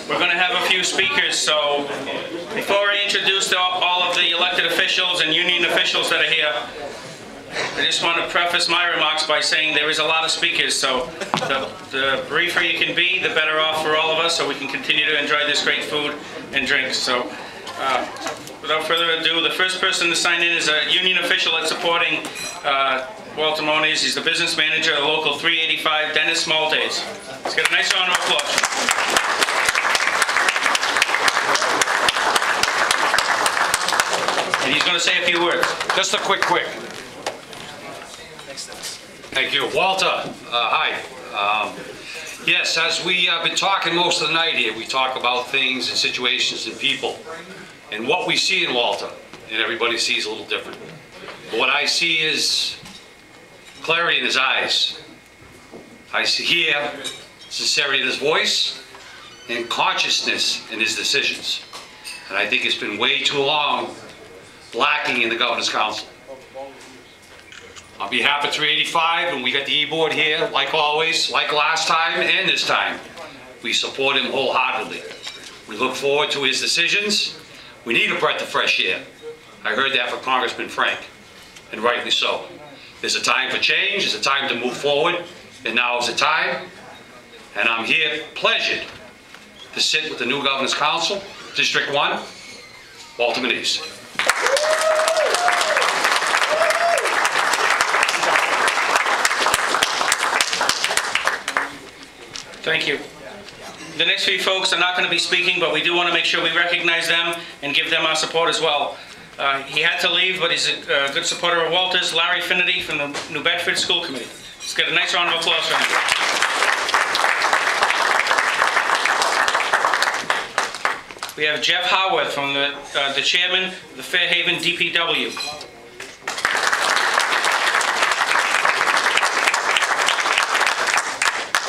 We're going to have a few speakers, so before I introduce all of the elected officials and union officials that are here, I just want to preface my remarks by saying there is a lot of speakers, so the briefer you can be, the better off for all of us, so we can continue to enjoy this great food and drinks. So, without further ado, the first person to sign in is a union official that's supporting Walter MONIZ. He's the business manager of Local 385, Dennis Maltese. Let's get a nice round of applause. And he's going to say a few words. Just a quick. Thank you. Walter, hi. Yes, as we have been talking most of the night here, we talk about things and situations and people. And what we see in Walter, and everybody sees a little different. But what I see is clarity in his eyes. I see here sincerity in his voice and consciousness in his decisions. And I think it's been way too long lacking in the Governor's Council. On behalf of 385, and we got the E-Board here, like always, like last time and this time, we support him wholeheartedly. We look forward to his decisions. We need a breath of fresh air. I heard that from Congressman Frank, and rightly so. There's a time for change, there's a time to move forward, and now is the time. And I'm here, pleasured, to sit with the new Governor's Council, District 1, Walter MONIZ. Thank you. The next few folks are not going to be speaking, but we do want to make sure we recognize them and give them our support as well. He had to leave, but he's a good supporter of Walter's. Larry Finnerty from the New Bedford School Committee. Let's get a nice round of applause for him. We have Jeff Howarth from the chairman of the Fairhaven DPW.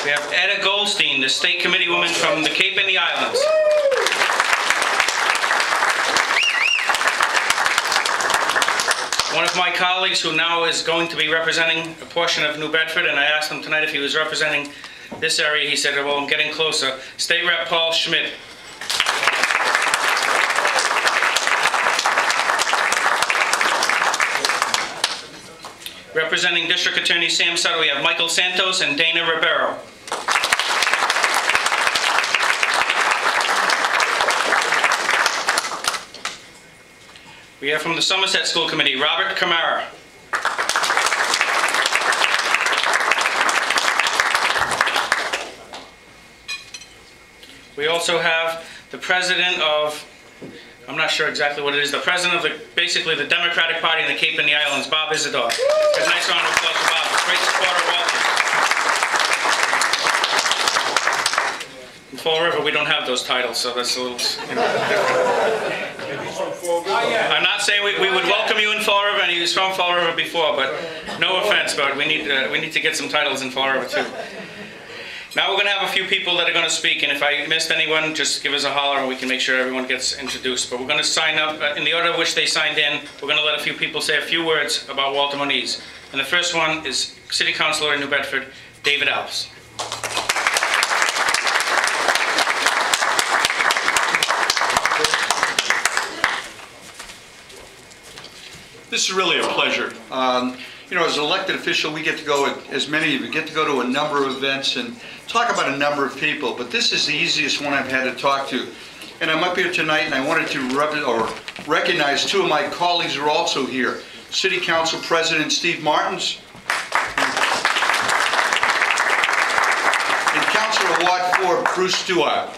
We have Etta Goldstein, the state committee woman from the Cape and the Islands. One of my colleagues who now is going to be representing a portion of New Bedford, and I asked him tonight if he was representing this area. He said, well, I'm getting closer. State Rep Paul Schmidt. Representing District Attorney Sam Sutter, we have Michael Santos and Dana Ribeiro. We have from the Somerset School Committee, Robert Camara. We also have the president of, I'm not sure exactly what it is, the president of basically the Democratic Party in the Cape and the Islands, Bob Isidore. A nice round of applause for Bob. Great supporter of Walter. In Fall River, we don't have those titles, so that's a little, different. I'm not saying we would welcome you in Fall River, and he was from Fall River before, but no offense, but we need to get some titles in Fall River too. Now we're going to have a few people that are going to speak, and if I missed anyone, just give us a holler and we can make sure everyone gets introduced. But we're going to sign up in the order in which they signed in. We're going to let a few people say a few words about Walter MONIZ. And the first one is City Councilor in New Bedford, David Alves. This is really a pleasure. You know, as an elected official, we get to go, as many of you get to go to a number of events and talk about a number of people, but this is the easiest one I've had to talk to. And I'm up here tonight, and I wanted to recognize two of my colleagues who are also here. City Council President Steve Martins and Councilor Ward 4 Bruce Stewart.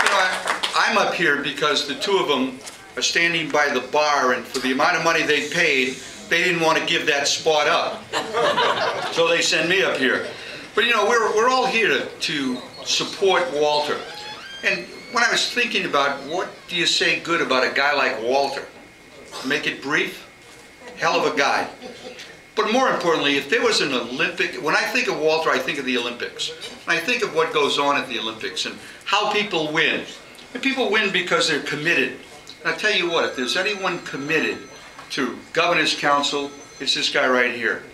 You know, I'm up here because the two of them are standing by the bar, and for the amount of money they paid, they didn't want to give that spot up. So they send me up here. But you know, we're all here to support Walter. And when I was thinking about what do you say good about a guy like Walter, make it brief, hell of a guy. But more importantly, if there was an Olympic, when I think of Walter, I think of the Olympics. And I think of what goes on at the Olympics and how people win. And people win because they're committed. And I'll tell you what, if there's anyone committed to Governor's Council, it's this guy right here.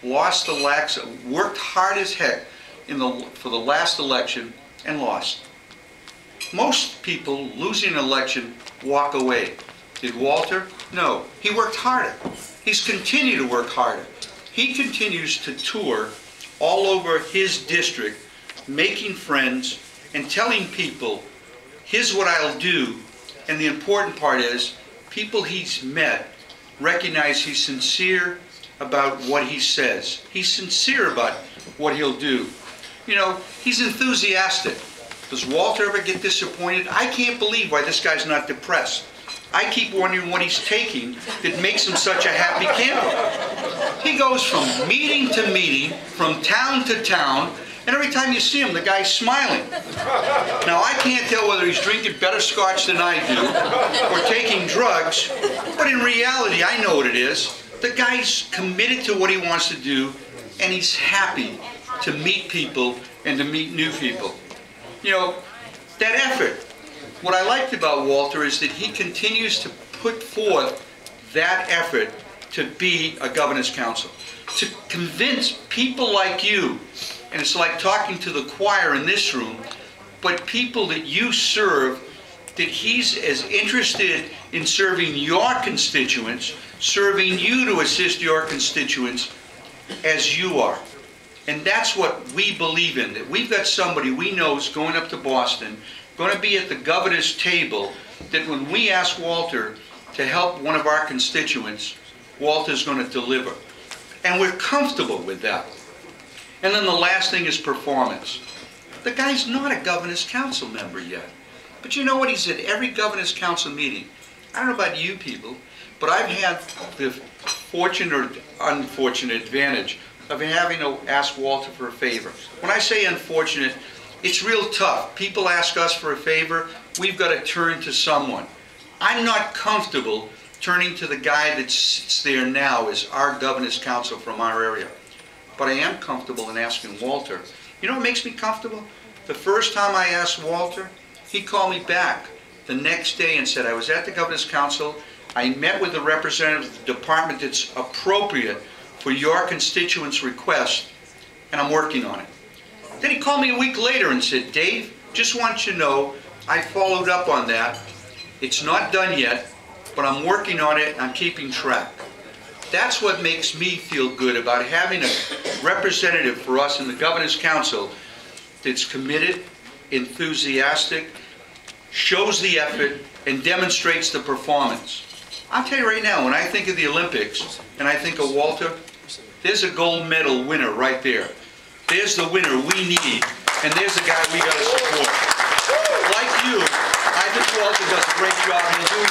Lost the lax, worked hard as heck for the last election and lost. Most people losing an election walk away. Did Walter? No. He worked harder. He's continued to work harder. He continues to tour all over his district, making friends and telling people, here's what I'll do. And the important part is, people he's met recognize he's sincere about what he says. He's sincere about what he'll do. You know, he's enthusiastic. Does Walter ever get disappointed? I can't believe why this guy's not depressed. I keep wondering what he's taking that makes him such a happy camper. He goes from meeting to meeting, from town to town, and every time you see him, the guy's smiling. Now, I can't tell whether he's drinking better scotch than I do, or taking drugs, but in reality, I know what it is. The guy's committed to what he wants to do, and he's happy to meet people and to meet new people. You know, that effort. What I liked about Walter is that he continues to put forth that effort to be a governor's council, to convince people like you, and it's like talking to the choir in this room, but people that you serve, that he's as interested in serving your constituents, serving you to assist your constituents, as you are. And that's what we believe in, that we've got somebody we know is going up to Boston, going to be at the governor's table, that when we ask Walter to help one of our constituents, Walter's going to deliver. And we're comfortable with that. And then the last thing is performance. The guy's not a governor's council member yet. But you know what? He's at every governor's council meeting. I don't know about you people, but I've had the fortunate or unfortunate advantage of having to ask Walter for a favor. When I say unfortunate, it's real tough. People ask us for a favor, we've got to turn to someone. I'm not comfortable turning to the guy that sits there now as our governor's council from our area. But I am comfortable in asking Walter. You know what makes me comfortable? The first time I asked Walter, he called me back the next day and said, I was at the governor's council, I met with the representative of the department that's appropriate for your constituents' request, and I'm working on it. Then he called me a week later and said, Dave, just want you to know, I followed up on that. It's not done yet, but I'm working on it and I'm keeping track. That's what makes me feel good about having a representative for us in the Governor's Council that's committed, enthusiastic, shows the effort, and demonstrates the performance. I'll tell you right now, when I think of the Olympics and I think of Walter, there's a gold medal winner right there. There's the winner we need, and there's the guy we got to support. Like you, I think Walter does a great job. He's doing